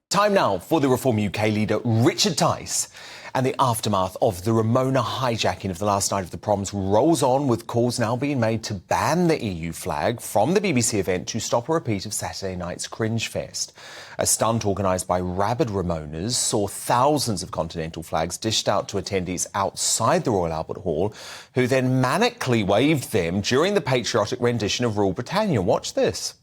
Time now for the Reform UK leader Richard Tice. And the aftermath of the Ramona hijacking of the last night of the Proms rolls on, with calls now being made to ban the EU flag from the BBC event to stop a repeat of Saturday night's Cringe Fest. A stunt organised by rabid Ramonas saw thousands of Continental flags dished out to attendees outside the Royal Albert Hall, who then manically waved them during the patriotic rendition of Rule Britannia. Watch this.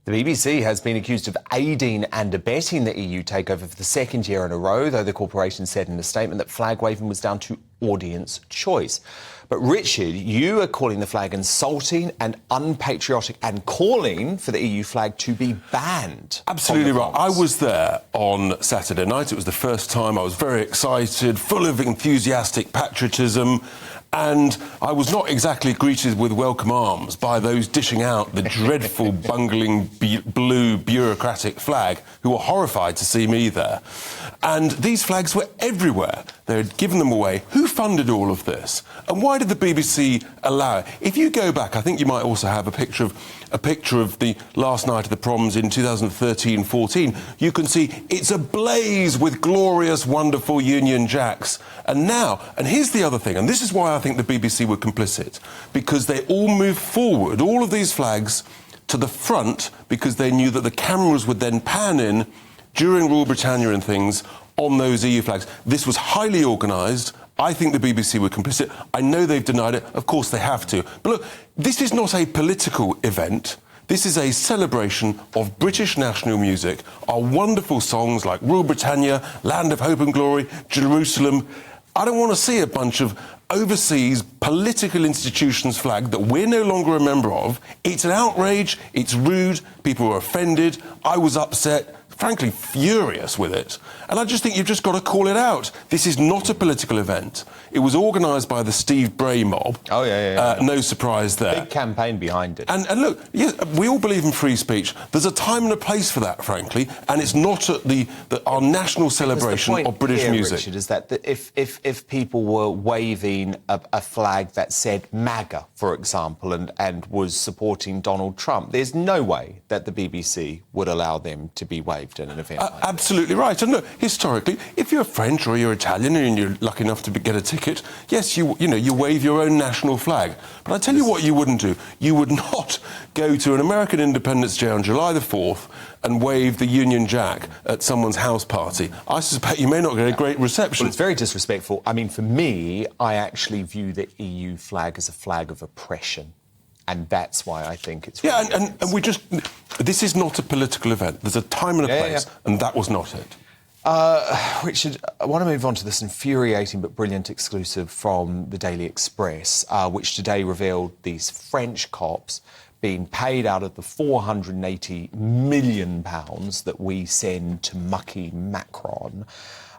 The BBC has been accused of aiding and abetting the EU takeover for the second year in a row, though the corporation said in a statement that flag waving was down to audience choice. But Richard, you are calling the flag insulting and unpatriotic and calling for the EU flag to be banned. Absolutely right. I was there on Saturday night. It was the first time. I was very excited, full of enthusiastic patriotism. And I was not exactly greeted with welcome arms by those dishing out the dreadful, bungling, blue bureaucratic flag, who were horrified to see me there. And these flags were everywhere. They had given them away. Who funded all of this? And why did the BBC allow it? If you go back, I think you might also have a picture of the last night of the Proms in 2013-14. You can see it's ablaze with glorious, wonderful Union Jacks. And now, and here's the other thing, and this is why I think the BBC were complicit, because they all moved forward, all of these flags, to the front, because they knew that the cameras would then pan in during Rule Britannia and things on those EU flags. This was highly organised. I think the BBC were complicit. I know they've denied it. Of course they have to. But look, this is not a political event. This is a celebration of British national music, our wonderful songs like Rule Britannia, Land of Hope and Glory, Jerusalem. I don't want to see a bunch of overseas political institutions flag that we're no longer a member of. It's an outrage. It's rude. People are offended. I was upset. Frankly, furious with it. And I just think you've just got to call it out. This is not a political event. It was organised by the Steve Bray mob. Oh, yeah. No surprise there. Big campaign behind it. And look, yes, we all believe in free speech. There's a time and a place for that, frankly, and it's not at our national celebration of British music. Richard, is that if people were waving a flag that said MAGA, for example, and was supporting Donald Trump, there's no way that the BBC would allow them to be waved in an event like that. Absolutely right. And look, historically, if you're French or you're Italian and you're lucky enough to get a ticket, yes, you wave your own national flag. But I tell you what you wouldn't do. You would not go to an American Independence Day on July the 4th and wave the Union Jack at someone's house party. I suspect you may not get a great reception. Well, it's very disrespectful. I mean, for me, I actually view the EU flag as a flag of oppression. And that's why I think it's... Yeah, and we just... This is not a political event. There's a time and a place, and that was not it. Richard, I want to move on to this infuriating but brilliant exclusive from the Daily Express, which today revealed these French cops being paid out of the £480 million that we send to mucky Macron,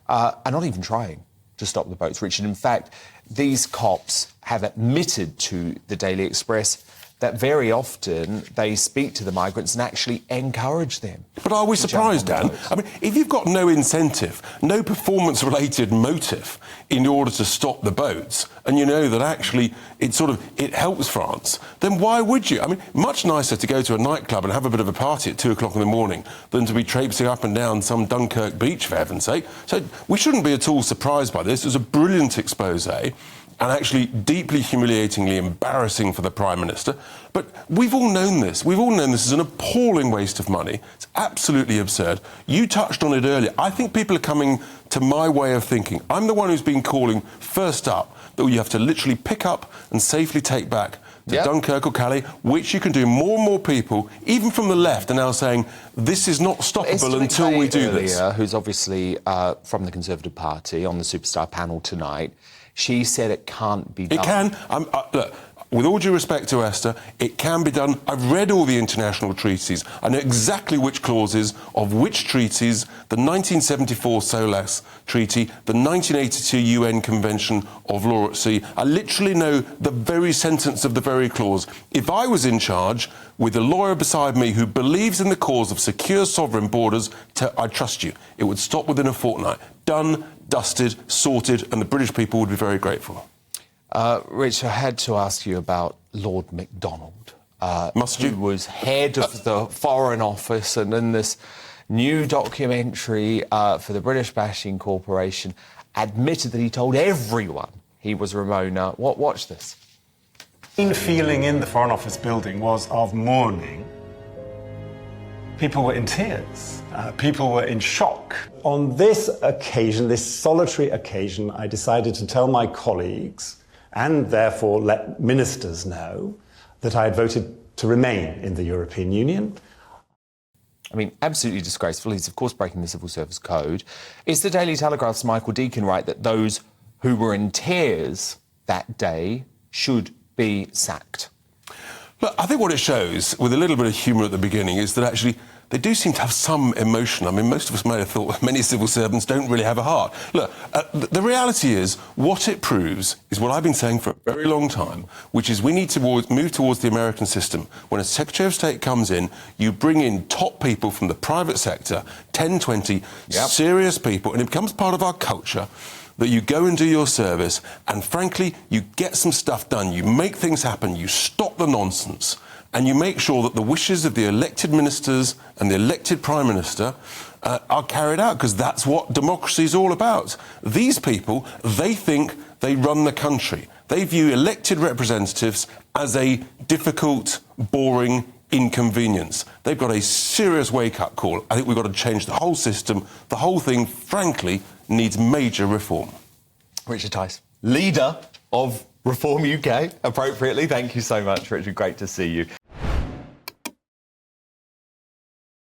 are not even trying to stop the boats, Richard. In fact, these cops have admitted to the Daily Express that very often they speak to the migrants and actually encourage them. But are we surprised, Dan? I mean, if you've got no incentive, no performance-related motive in order to stop the boats, and you know that actually it helps France, then why would you? I mean, much nicer to go to a nightclub and have a bit of a party at 2 o'clock in the morning than to be traipsing up and down some Dunkirk beach, for heaven's sake. So we shouldn't be at all surprised by this. It was a brilliant expose, and actually deeply humiliatingly embarrassing for the Prime Minister. But we've all known this. We've all known this is an appalling waste of money. It's absolutely absurd. You touched on it earlier. I think people are coming to my way of thinking. I'm the one who's been calling first up that you have to literally pick up and safely take back to Dunkirk or Calais, which you can do. More and more people, even from the left, are now saying this is not stoppable until we do this. Who's obviously from the Conservative Party on the Superstar panel tonight, she said it can't be done. It can. Look, with all due respect to Esther, it can be done. I've read all the international treaties. I know exactly which clauses of which treaties, the 1974 SOLAS Treaty, the 1982 UN Convention of Law at Sea. I literally know the very sentence of the very clause. If I was in charge with a lawyer beside me who believes in the cause of secure sovereign borders, I trust you. It would stop within a fortnight. Done, dusted, sorted, and the British people would be very grateful. Rich, I had to ask you about Lord MacDonald. Must you? Who was head of the Foreign Office, and in this new documentary for the British Bashing Corporation, admitted that he told everyone he was Ramona. Watch this. The main feeling in the Foreign Office building was of mourning. People were in tears. People were in shock. On this occasion, this solitary occasion, I decided to tell my colleagues, and therefore let ministers know, that I had voted to remain in the European Union. I mean, absolutely disgraceful. He's, of course, breaking the Civil Service Code. Is the Daily Telegraph's Michael Deacon right that those who were in tears that day should be sacked? Look, I think what it shows, with a little bit of humour at the beginning, is that actually they do seem to have some emotion. I mean, most of us may have thought many civil servants don't really have a heart. Look, the reality is, what it proves is what I've been saying for a very long time, which is we need to move towards the American system. When a Secretary of State comes in, you bring in top people from the private sector, 10, 20, serious people, and it becomes part of our culture that you go and do your service, and frankly, you get some stuff done, you make things happen, you stop the nonsense, and you make sure that the wishes of the elected ministers and the elected Prime Minister are carried out, because that's what democracy is all about. These people, they think they run the country. They view elected representatives as a difficult, boring inconvenience. They've got a serious wake-up call. I think we've got to change the whole system. The whole thing, frankly, needs major reform. Richard Tice, leader of Reform UK, appropriately. Thank you so much, Richard. Great to see you.